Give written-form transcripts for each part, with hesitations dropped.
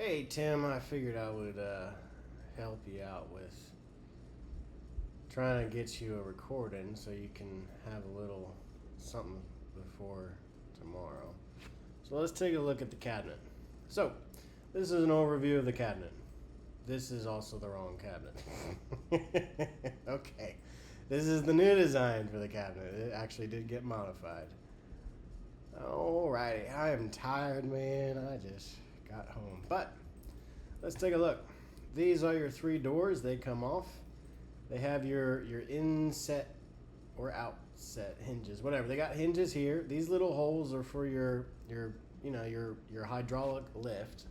Hey Tim, I figured I would help you out with trying to get you a recording so you can have a little something before tomorrow. So let's take a look at the cabinet. So this is an overview of the cabinet. This is also the wrong cabinet. Okay, this is the new design for the cabinet. It actually did get modified. Alrighty, I am tired, man. I just got home. But let's take a look. These are your three doors. They come off. They have your inset or outset hinges, whatever. They got hinges here. These little holes are for your hydraulic lift.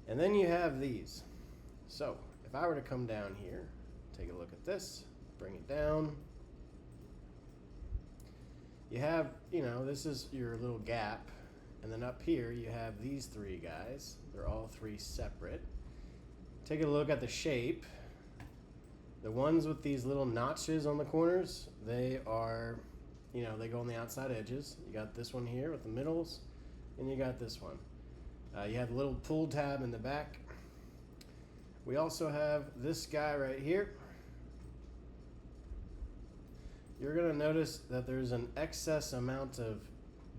And then you have these. So if I were to come down here, take a look at this, bring it down. You have, this is your little gap. And then up here, you have these three guys. They're all three separate. Take a look at the shape. The ones with these little notches on the corners, they are, they go on the outside edges. You got this one here with the middles, and you got this one. You have a little pull tab in the back. We also have this guy right here. You're going to notice that there's an excess amount of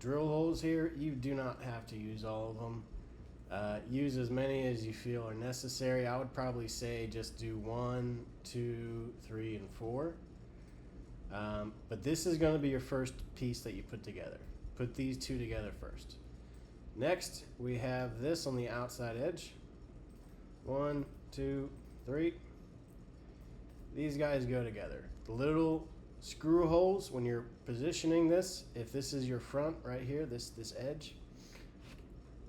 drill holes here. You do not have to use all of them. Use as many as you feel are necessary. I would probably say just do 1, 2, 3, and 4. But this is going to be your first piece that you put together. Put these two together first. Next, we have this on the outside edge. 1, 2, 3. These guys go together. The little screw holes, when you're positioning this, if this is your front right here, this edge,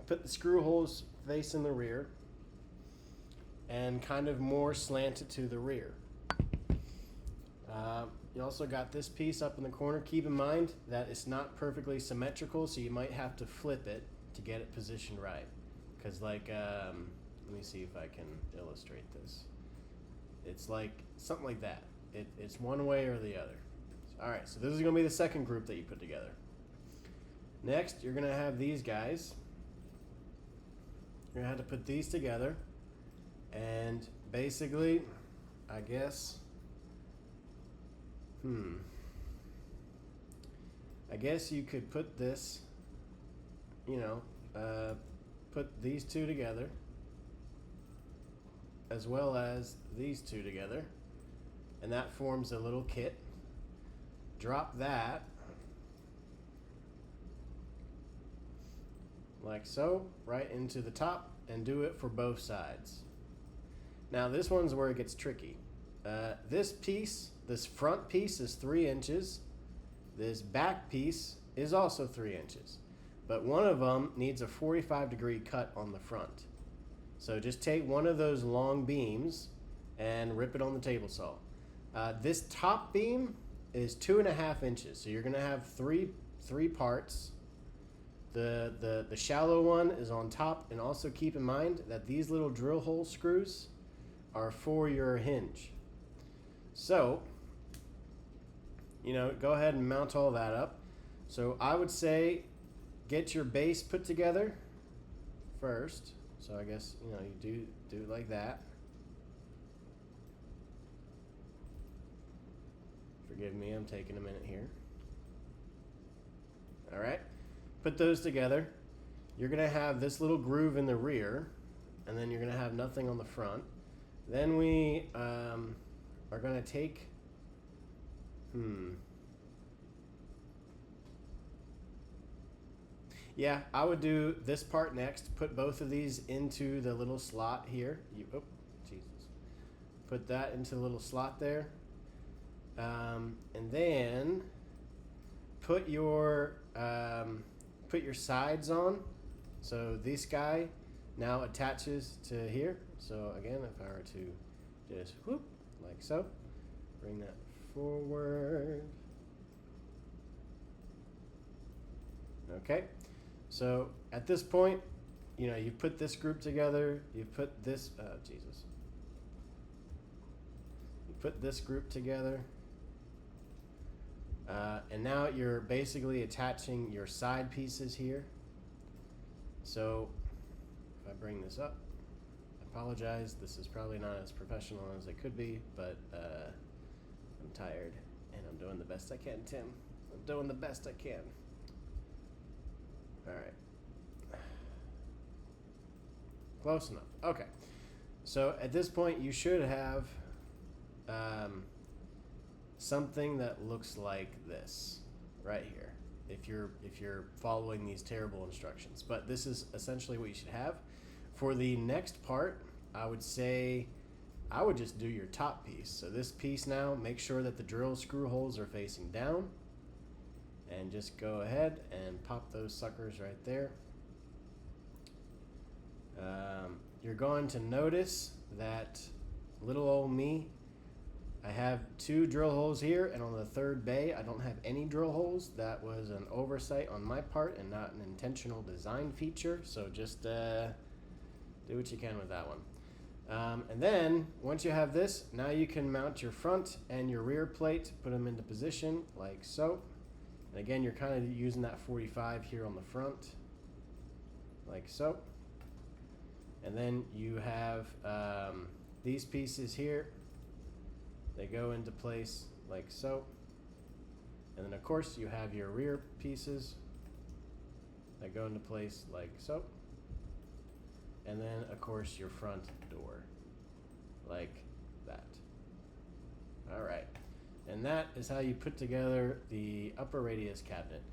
put the screw holes facing the rear and kind of more slanted to the rear. You also got this piece up in the corner. Keep in mind that it's not perfectly symmetrical, so you might have to flip it to get it positioned right. Because let me see if I can illustrate this. It's like something like that. It's one way or the other. All right, so this is going to be the second group that you put together. Next, you're going to have these guys. You're going to have to put these together. And basically, I guess, I guess you could put this, put these two together, as well as these two together. And that forms a little kit. Drop that like so right into the top and do it for both sides. Now this one's where it gets tricky. This piece, this front piece is 3 inches. This back piece is also 3 inches. But one of them needs a 45-degree cut on the front. So just take one of those long beams and rip it on the table saw. This top beam is 2.5 inches, so you're going to have three parts. The shallow one is on top, and also keep in mind that these little drill hole screws are for your hinge. So, go ahead and mount all that up. So I would say get your base put together first. So I guess you do it like that. Forgive me, I'm taking a minute here. All right, put those together. You're gonna have this little groove in the rear, and then you're gonna have nothing on the front. Then we are gonna take, yeah, I would do this part next. Put both of these into the little slot here. Put that into the little slot there. And then put your sides on. So this guy now attaches to here. So again, if I were to just whoop like so, bring that forward. Okay. So at this point, you put this group together. You put this. You put this group together. And now you're basically attaching your side pieces here. So if I bring this up. I apologize, this is probably not as professional as it could be, but I'm tired and I'm doing the best I can, Tim. I'm doing the best I can. All right. Close enough. Okay. So at this point, you should have something that looks like this right here. If you're following these terrible instructions, but this is essentially what you should have. For the next part, I would say I would just do your top piece. So this piece now, make sure that the drill screw holes are facing down, and just go ahead and pop those suckers right there. You're going to notice that little old me, I have 2 drill holes here, and on the third bay I don't have any drill holes. That was an oversight on my part and not an intentional design feature, so just do what you can with that one. And then once you have this, now you can mount your front and your rear plate, put them into position like so. And again, you're kind of using that 45 here on the front like so. And then you have these pieces here. They go into place like so. And then of course you have your rear pieces that go into place like so. And then of course your front door like that. All right. And that is how you put together the upper radius cabinet.